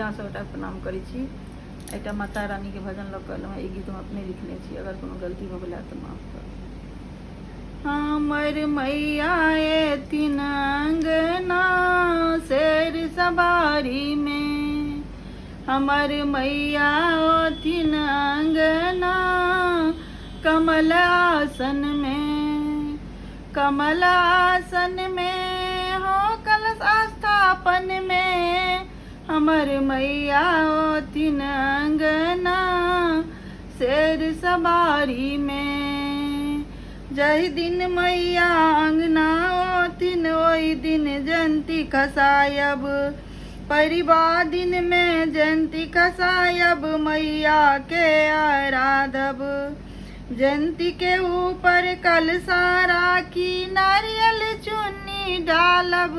सबटा प्रणाम करै छी। एकटा माता रानी के भजन लग कहलहुँ ई गीत हम अपने लिखने छी, अगर कोनो गलती हो गेला तऽ माफ कर। हमर मैया एथिन अंगना शेर सवारी में, हमर मैया ओथिन अंगना कमल आसन में, कमल आसन में हो कलश स्थापन में, हमर मैया ओथिन अंगना शेर सवारी में। जहि दिन मैया अंगना ओथिन ओहि दिन जयंती खसायब, परिबा दिन में जयंती खसायब मैया के आराधब। जयंती के ऊपर कलशा राखी नारियल चुन्नी डालब,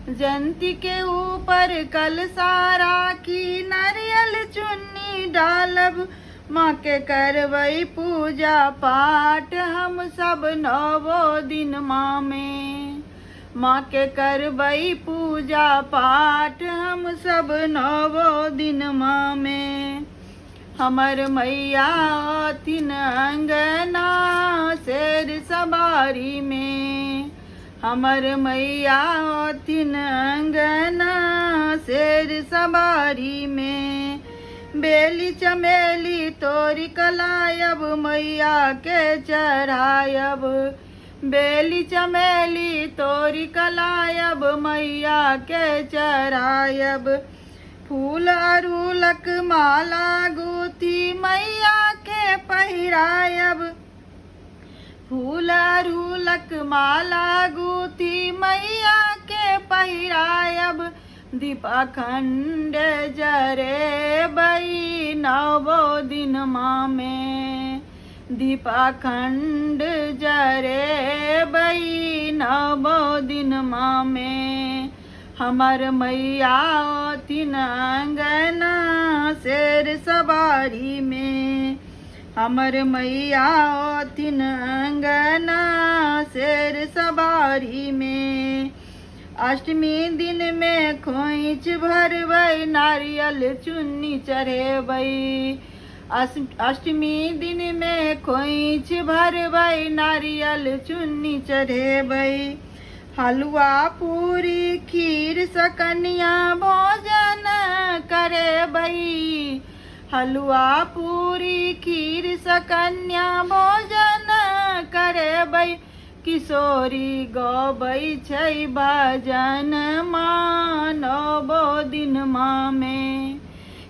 जयंती के ऊपर कलशा राखी नारियल चुन्नी डालब। माँ के करवई पूजा पाठ हम सब नवो दिन माँ में, माँ के करवई पूजा पाठ हम सब नवो दिन माँ में। हमर मैया ओथिन अंगना शेर सवारी में, हमर मैया ओथिन अंगना शेर सवारी में। बेली चमेली तोरी कलायब मैया के चढ़ायब, बेली चमेली तोरी कलायब मैया के चढ़ायब। फूल अड़हुलक माला गुथी मैया के पहिरायब, फूल अड़हुलक माला गुथी मैया के पहिरायब। दीप अखंड जरेबई नवो दिन माँ में, दीप अखंड जरेबई नवो दिन माँ में। हमर मैया ओथिन अंगना शेर सवारी में, हमर मैया ओथिन अंगना शेर सवारी में। अष्टमी दिन में खोइच भरबै नारियल चुन्नी चढ़ेबै, अष्टमी दिन में खोइच भरबै नारियल चुन्नी चढ़ेबै। हलुआ पूरी खीर सकनिया भोजन करेबै, हलुआ पूरी खीर सकन्या भोजन करेबै। किशोरी गबै छै भजन माँ नवो दिन माँ में,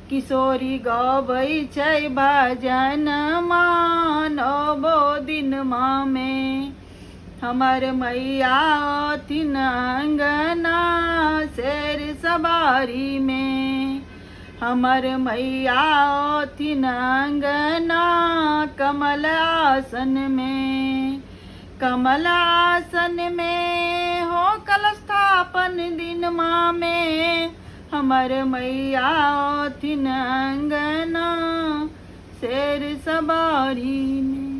किशोरी गबै छै भजन माँ नवो दिन माँ में। हमर मैया ओथिन अंगना शेर सवारी में, हमर मैया ओथिन अंगना कमल आसन में, कमल आसन में हो कलश स्थापन दिन माँ में। हमर मैया ओथिन अंगना शेर सवारी में।